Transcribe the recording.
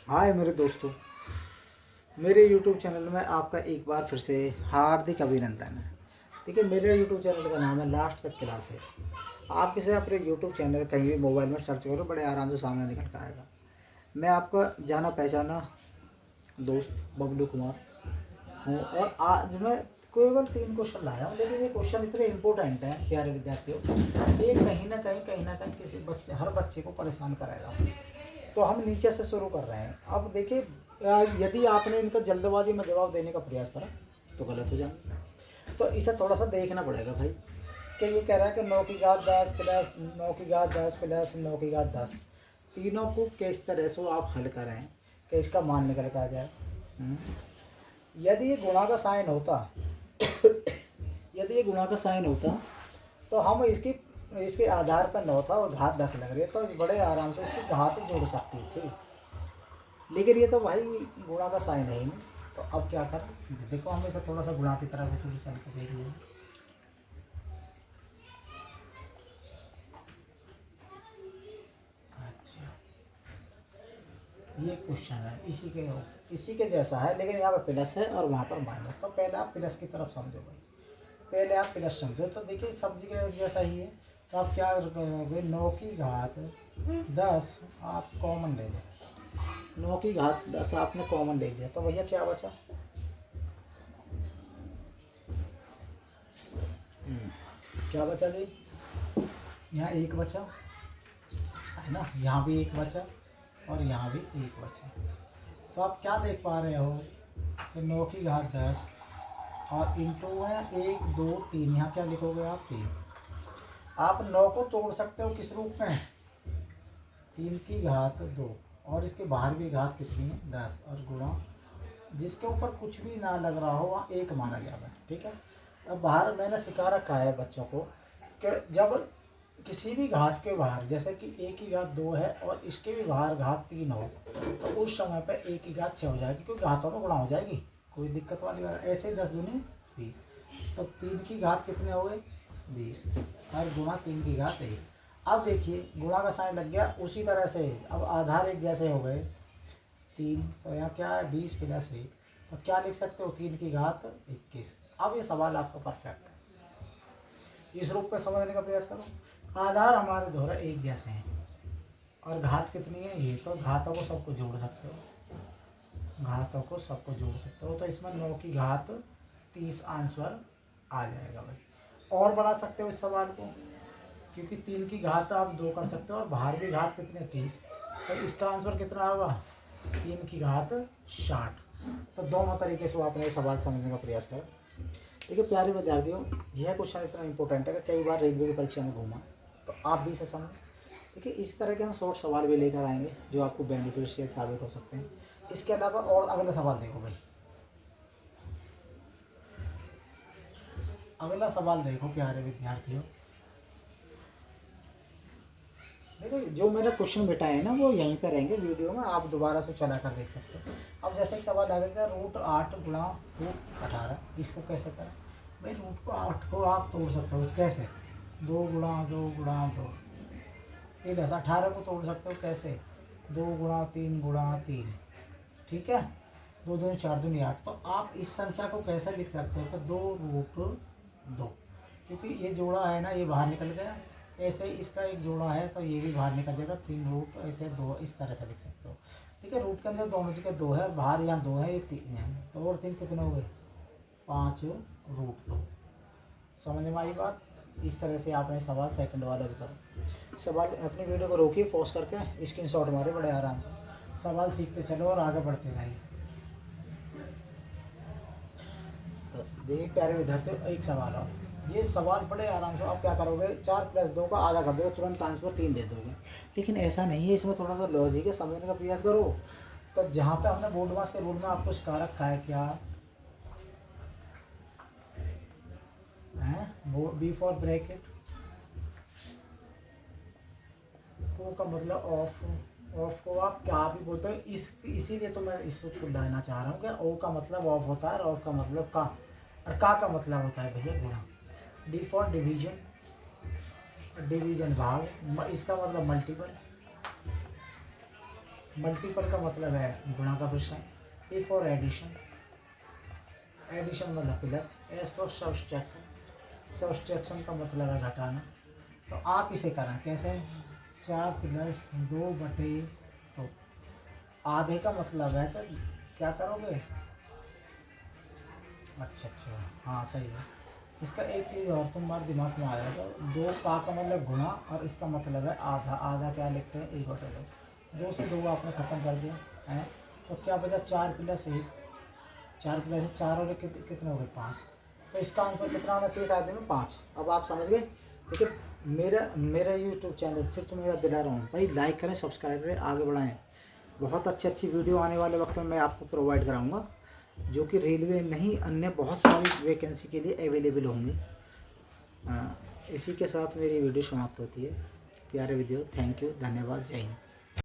हाय मेरे दोस्तों, मेरे YouTube चैनल में आपका एक बार फिर से हार्दिक अभिनंदन है। देखिए, मेरे YouTube चैनल का नाम है लास्ट तक क्लासेस। आप इसे अपने YouTube चैनल कहीं भी मोबाइल में सर्च करो, बड़े आराम से सामने निकल कर आएगा। मैं आपका जाना पहचाना दोस्त बबलू कुमार हूँ और आज मैं केवल 3 क्वेश्चन लाया हूँ, लेकिन ये क्वेश्चन इतने इम्पोर्टेंट हैं प्यारे विद्यार्थियों, ये कहीं ना कहीं किसी बच्चे हर बच्चे को परेशान कराएगा। तो हम नीचे से शुरू कर रहे हैं। अब देखिए, यदि आपने इनका जल्दबाजी में जवाब देने का प्रयास करा तो गलत हो जाएगा। तो इसे थोड़ा सा देखना पड़ेगा भाई कि ये कह रहा है कि 9 की घात 10 प्लस 9 की घात 10 प्लस 9 की घात 10, तीनों को किस तरह से आप हल करें कि इसका मान निकल कर आ जाए। यदि ये गुणा का साइन होता यदि ये गुणा का साइन होता तो हम इसके आधार पर 9 था और घात 10 लग रही है, तो बड़े आराम से इसकी घात जोड़ सकती थी। लेकिन ये तो भाई गुणा का साइन है ही नहीं, तो अब क्या करें। देखो, हम इसे थोड़ा सा गुणा की तरफ से भी चल के देख लीजिए। अच्छा, ये क्वेश्चन है इसी के जैसा है, लेकिन यहाँ पर प्लस है और वहाँ पर माइनस। तो पहले आप प्लस की तरफ समझो भाई, पहले आप प्लस समझो। तो देखिए, सब्जी के जैसा ही है। तो आप क्या करोगे, 9 की घात 10 आप कॉमन ले लो। 9 की घात 10 आपने कॉमन ले लिया, तो भैया क्या बचा। क्या बचा जी, यहाँ एक बचा है ना, यहाँ भी एक बचा और यहाँ भी एक बचा। तो आप क्या देख पा रहे हो कि 9 की घात 10 और इंटू है 1 2 3, यहाँ क्या लिखोगे आप 3। आप 9 को तोड़ सकते हो किस रूप में, 3 की घात 2 और इसके बाहर भी घात कितनी है 10 और गुणा जिसके ऊपर कुछ भी ना लग रहा हो वहाँ एक माना जाता है। ठीक है, अब बाहर मैंने सिखा रखा है बच्चों को कि जब किसी भी घात के बाहर, जैसे कि a की घात 2 है और इसके भी बाहर घात 3 हो, तो उस समय पर a की घात 6 हो जाएगी, क्योंकि घातों में गुणा हो जाएगी, कोई दिक्कत वाली बात। ऐसे ही 10 दूनी 20, तो 3 की घात कितने हो गए 20 और गुणा 3 की घात 1। अब देखिए, गुणा का साइन लग गया। उसी तरह से अब आधार एक जैसे हो गए 3, तो यहाँ क्या है 20 प्लस 1, तो क्या लिख सकते हो 3 की घात 21। अब ये सवाल आपका परफेक्ट है, इस रूप में समझने का प्रयास करो। आधार हमारे दोहरा एक जैसे हैं और घात कितनी है ये, तो घातों को सबको जोड़ सकते हो, घातों को सबको जोड़ सकते हो। तो इसमें 9 की घात 30 आंसर आ जाएगा भाई। और बढ़ा सकते हो इस सवाल को, क्योंकि 3 की घात आप 2 कर सकते हो और बाहर की घात कितने 30, तो इसका आंसर कितना होगा 3 की घात 60। तो दोनों तरीके से वो आपने सवाल समझने का प्रयास करा। देखिए प्यारे विद्यार्थियों, यह क्वेश्चन इतना इंपॉर्टेंट है कि कई बार रेलवे की परीक्षा में घूमा, तो आप भी इसे समझ। देखिए, इस तरह के हम शॉर्ट सवाल भी लेकर आएंगे जो आपको बेनिफिशियल साबित हो सकते हैं। इसके अलावा और अगला सवाल देखो भाई, अगला सवाल देखो प्यारे विद्यार्थियों। देखो, जो मेरा क्वेश्चन बिठाए है ना वो यहीं पर रहेंगे वीडियो में, आप दोबारा से चला कर देख सकते हो। अब जैसे एक सवाल आ गया, √8 गुणा √18, इसको कैसे करें भाई। √8 को आप तोड़ सकते हो कैसे, 2 गुणा 2 गुणा 2। फिर ऐसा 18 को तोड़ सकते हो कैसे, 2 गुणा 3 गुणा 3। ठीक है, 2 2 4 2 8। तो आप इस संख्या को कैसे लिख सकते हो कि 2√2, क्योंकि ये जोड़ा है ना, ये बाहर निकल गया। ऐसे ही इसका एक जोड़ा है तो ये भी बाहर निकल जाएगा, 3 रूट ऐसे 2, इस तरह से लिख सकते हो। ठीक है, रूट के अंदर दोनों जगह 2 है, बाहर यहाँ 2 है, ये 3 है, तो और 3 कितने हो गए 5√2। समझ में आई बात। इस तरह से आपने सवाल सेकंड वाला भी करो। सवाल अपनी वीडियो को रोकिए, पॉज करके स्क्रीनशॉट मारे बड़े आराम से, सवाल सीखते चलो और आगे बढ़ते रहिए। तो देखिए प्यारे विद्यार्थियों, एक सवाल और, ये सवाल बड़े आराम से आप क्या करोगे, 4 + 2 का आधा कर दोगे, तुरंत आंसर 3 दे दोगे। लेकिन ऐसा नहीं है, इसमें थोड़ा सा लॉजिक है, समझने का प्रयास करो। तो जहाँ पे हमने बोर्ड मास के रूल में आपको सिखा रखा है क्या है, बी फॉर ब्रैकेट, ओ का मतलब ऑफ, ऑफ को आप क्या भी बोलते हो, इसीलिए तो मैं इसको लाना चाह रहा हूँ कि ओ का मतलब ऑफ होता है और ऑफ का मतलब का, और का मतलब होता है भैया गुणा। डी फॉर डिवीजन, डिवीजन भाग, इसका मतलब मल्टीपल। मल्टीपल का मतलब है गुणा का प्रश्न। ए फॉर एडिशन, एडिशन मतलब plus. S for subtraction, subtraction का मतलब है घटाना। तो आप इसे करें कैसे, 4 + 2 तो आधे का मतलब है तो क्या करोगे, अच्छा हाँ सही है। इसका एक चीज़ और तुम्हारे दिमाग में आ जाएगा, 2 का मतलब गुणा और इसका मतलब है आधा। आधा क्या लिखते हैं, 1/2। 2 से 2 आपने ख़त्म कर दिया है, तो क्या बचा, 4 + 1, 4 + 4 और कितने हो गए, 5। तो इसका आंसर कितना आना चाहिए कायदे में, 5। अब आप समझ गए। देखिए मेरा यूट्यूब चैनल फिर तो मैं दिला रहा हूँ भाई, लाइक करें, सब्सक्राइब करें, आगे बढ़ाएं। बहुत अच्छी वीडियो आने वाले वक्त में मैं आपको प्रोवाइड कराऊंगा, जो कि रेलवे नहीं अन्य बहुत सारी वैकेंसी के लिए अवेलेबल होंगे। इसी के साथ मेरी वीडियो समाप्त होती है। प्यारे वीडियो, थैंक यू, धन्यवाद, जय हिंद।